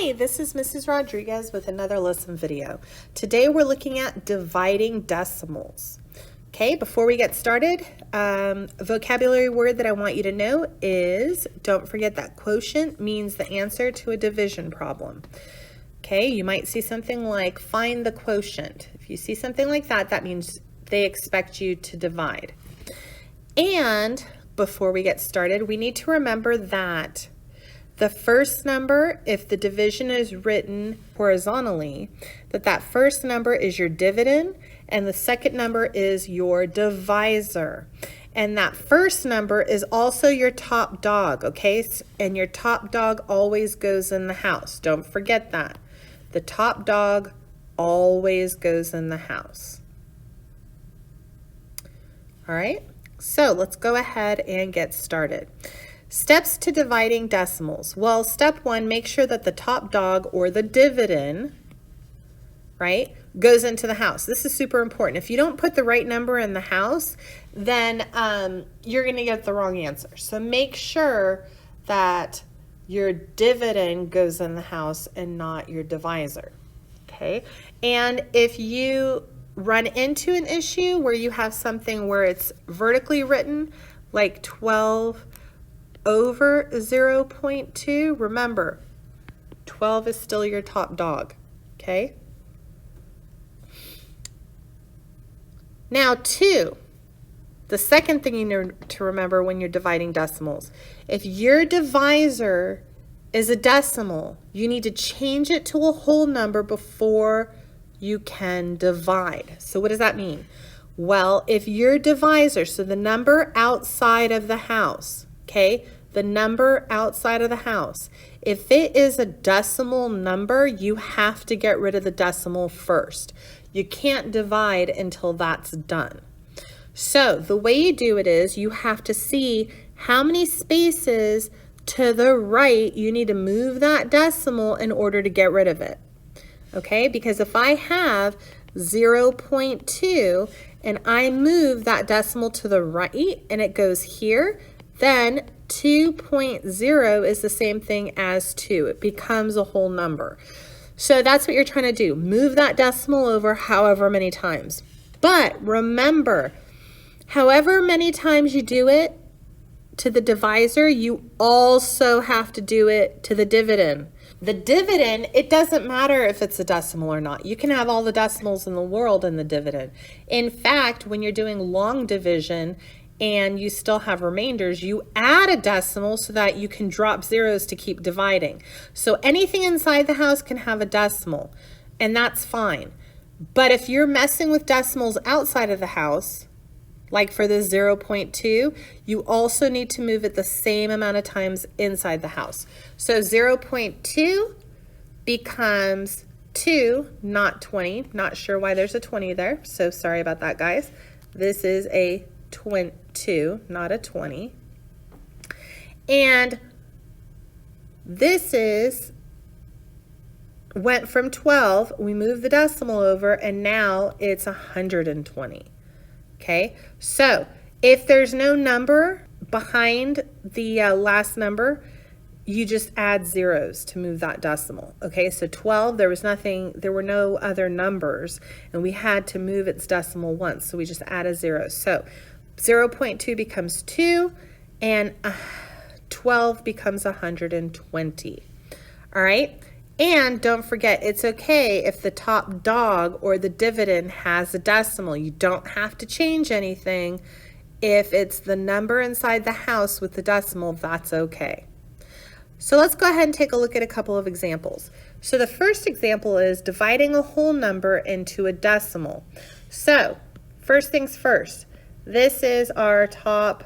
Hi, this is Mrs. Rodriguez with another lesson video. Today we're looking at dividing decimals. Okay, before we get started, a vocabulary word that I want you to know is, don't forget that quotient means the answer to a division problem. Okay, you might see something like find the quotient. If you see something like that, that means they expect you to divide. And before we get started, we need to remember that the first number, if the division is written horizontally, that first number is your dividend and the second number is your divisor. And that first number is also your top dog, okay? And your top dog always goes in the house. Don't forget that. The top dog always goes in the house. All right, so let's go ahead and get started. Steps to dividing decimals. Well, step one, make sure that the top dog or the dividend, right, goes into the house. This is super important. If you don't put the right number in the house, then you're going to get the wrong answer. So make sure that your dividend goes in the house and not your divisor, okay? And if you run into an issue where you have something where it's vertically written, like 12 over 0.2, remember, 12 is still your top dog, okay? Now 2, the second thing you need to remember when you're dividing decimals, if your divisor is a decimal, you need to change it to a whole number before you can divide. So what does that mean? Well, if your divisor, so the number outside of the house, okay, the number outside of the house, if it is a decimal number, you have to get rid of the decimal first. You can't divide until that's done. So the way you do it is you have to see how many spaces to the right you need to move that decimal in order to get rid of it. Okay, because if I have 0.2 and I move that decimal to the right and it goes here, then 2.0 is the same thing as 2. It becomes a whole number. So that's what you're trying to do. Move that decimal over however many times. But remember, however many times you do it to the divisor, you also have to do it to the dividend. The dividend, it doesn't matter if it's a decimal or not. You can have all the decimals in the world in the dividend. In fact, when you're doing long division and you still have remainders, you add a decimal so that you can drop zeros to keep dividing. So anything inside the house can have a decimal, and that's fine. But if you're messing with decimals outside of the house, like for the 0.2, you also need to move it the same amount of times inside the house. So 0.2 becomes 2, not 20. Not sure why there's a 20 there. So sorry about that, guys. This is a 2, not a 20. And this is, went from 12, we moved the decimal over, and now it's 120. Okay, so if there's no number behind the last number, you just add zeros to move that decimal. Okay, so 12, there were no other numbers, and we had to move its decimal once, so we just add a 0. So 0.2 becomes 2, and 12 becomes 120. All right. And don't forget, it's okay if the top dog or the dividend has a decimal. You don't have to change anything. If it's the number inside the house with the decimal, that's okay. So let's go ahead and take a look at a couple of examples. So the first example is dividing a whole number into a decimal. So first things first, this is our top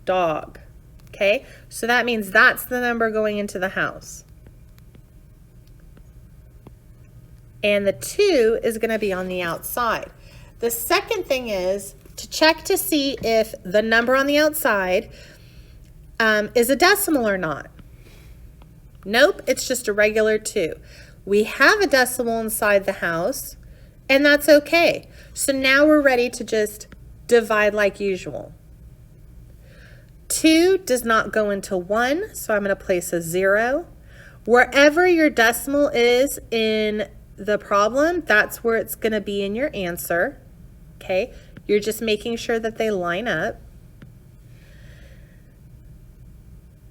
dog. Okay, so that means that's the number going into the house. And the 2 is going to be on the outside. The second thing is to check to see if the number on the outside is a decimal or not. Nope, it's just a regular 2. We have a decimal inside the house, and that's okay. So now we're ready to just divide like usual. 2 does not go into 1, so I'm going to place a 0. Wherever your decimal is in the problem, that's where it's going to be in your answer. Okay, you're just making sure that they line up.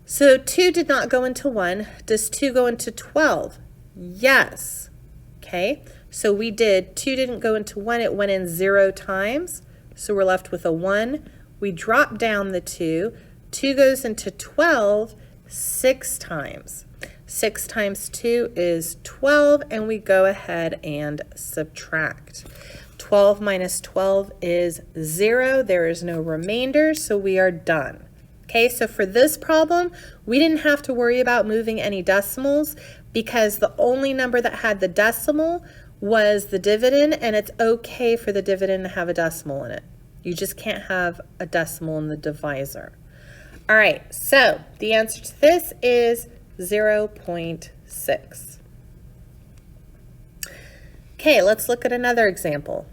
So 2 did not go into 1. Does 2 go into 12? Yes. Okay, so we did, 2 didn't go into 1, it went in 0 times. So we're left with a 1. We drop down the 2. 2 goes into 12 6 times. 6 times 2 is 12, and we go ahead and subtract. 12 minus 12 is 0. There is no remainder, so we are done. Okay, so for this problem, we didn't have to worry about moving any decimals because the only number that had the decimal was the dividend, and it's okay for the dividend to have a decimal in it. You just can't have a decimal in the divisor. All right, so the answer to this is 0.6. Okay, let's look at another example.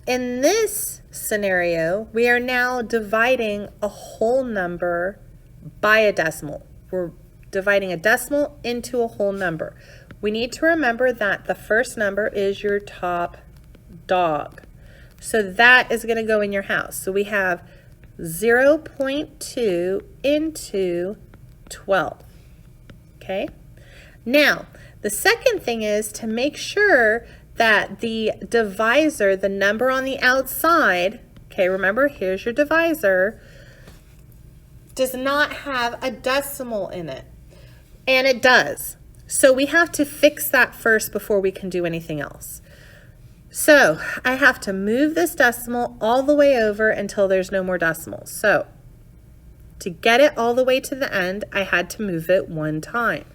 In this scenario, we are now dividing a whole number by a decimal. We're dividing a decimal into a whole number. We need to remember that the first number is your top dog. So that is going to go in your house. So we have 0.2 into 12. Okay? Now, the second thing is to make sure that the divisor, the number on the outside, okay, remember, here's your divisor, does not have a decimal in it. And it does. So we have to fix that first before we can do anything else. So I have to move this decimal all the way over until there's no more decimals. So to get it all the way to the end, I had to move it 1 time.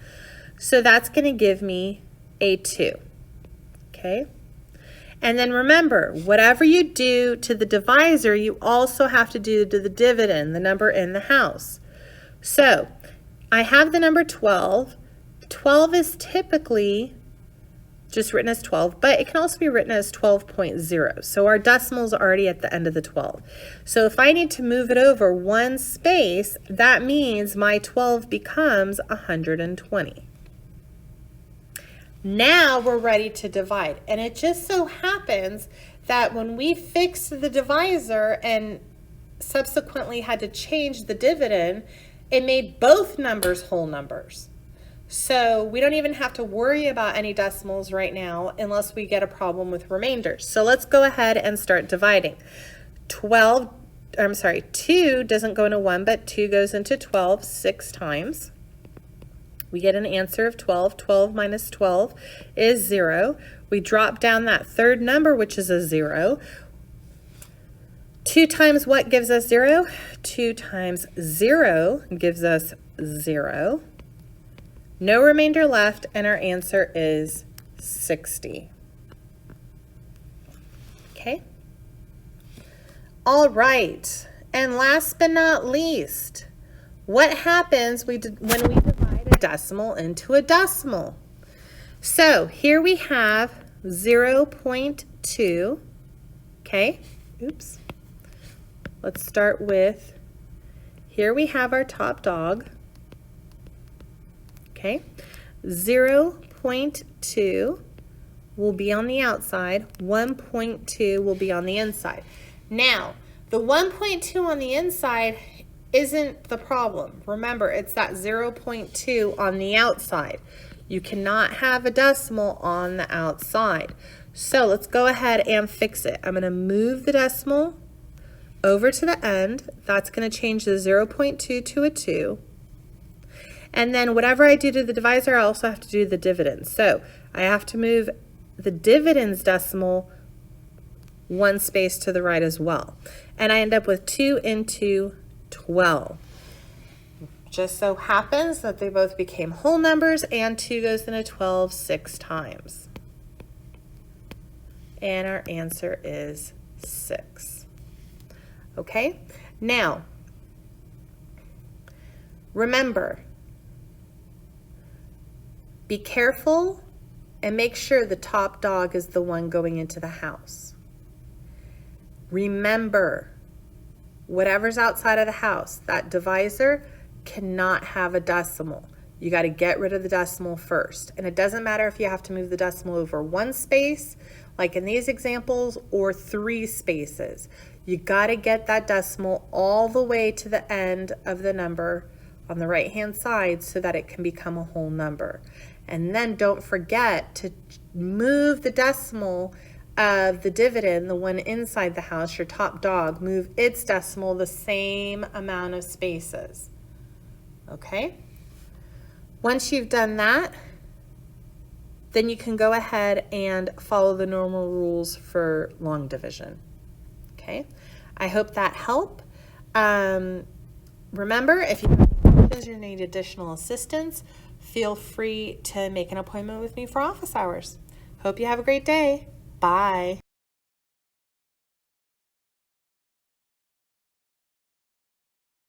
So that's going to give me a 2. Okay? And then remember, whatever you do to the divisor, you also have to do to the dividend, the number in the house. So I have the number 12. 12 is typically just written as 12, but it can also be written as 12.0. So our decimal's already at the end of the 12. So if I need to move it over 1 space, that means my 12 becomes 120. Now we're ready to divide. And it just so happens that when we fixed the divisor and subsequently had to change the dividend, it made both numbers whole numbers. So we don't even have to worry about any decimals right now unless we get a problem with remainders. So let's go ahead and start dividing. 2 doesn't go into 1, but 2 goes into 12 6 times. We get an answer of 12. 12 minus 12 is 0. We drop down that third number, which is a 0. 2 times what gives us 0? 2 times 0 gives us 0. No remainder left, and our answer is 60. Okay? All right. And last but not least, what happens when we divide a decimal into a decimal? So here we have 0.2. Okay? Oops. Let's start with, here we have our top dog. Okay, 0.2 will be on the outside, 1.2 will be on the inside. Now, the 1.2 on the inside isn't the problem. Remember, it's that 0.2 on the outside. You cannot have a decimal on the outside. So let's go ahead and fix it. I'm going to move the decimal over to the end. That's going to change the 0.2 to a 2. And then whatever I do to the divisor, I also have to do the dividends. So I have to move the dividends decimal 1 space to the right as well. And I end up with 2 into 12. Just so happens that they both became whole numbers, and 2 goes into 12 6 times. And our answer is 6. Okay? Now, remember, be careful and make sure the top dog is the one going into the house. Remember, whatever's outside of the house, that divisor cannot have a decimal. You got to get rid of the decimal first. And it doesn't matter if you have to move the decimal over one space, like in these examples, or 3 spaces. You got to get that decimal all the way to the end of the number on the right-hand side so that it can become a whole number. And then don't forget to move the decimal of the dividend, the one inside the house, your top dog, move its decimal the same amount of spaces. Okay? Once you've done that, then you can go ahead and follow the normal rules for long division. Okay? I hope that helped. Remember, if you have questions or need additional assistance, feel free to make an appointment with me for office hours. Hope you have a great day. Bye.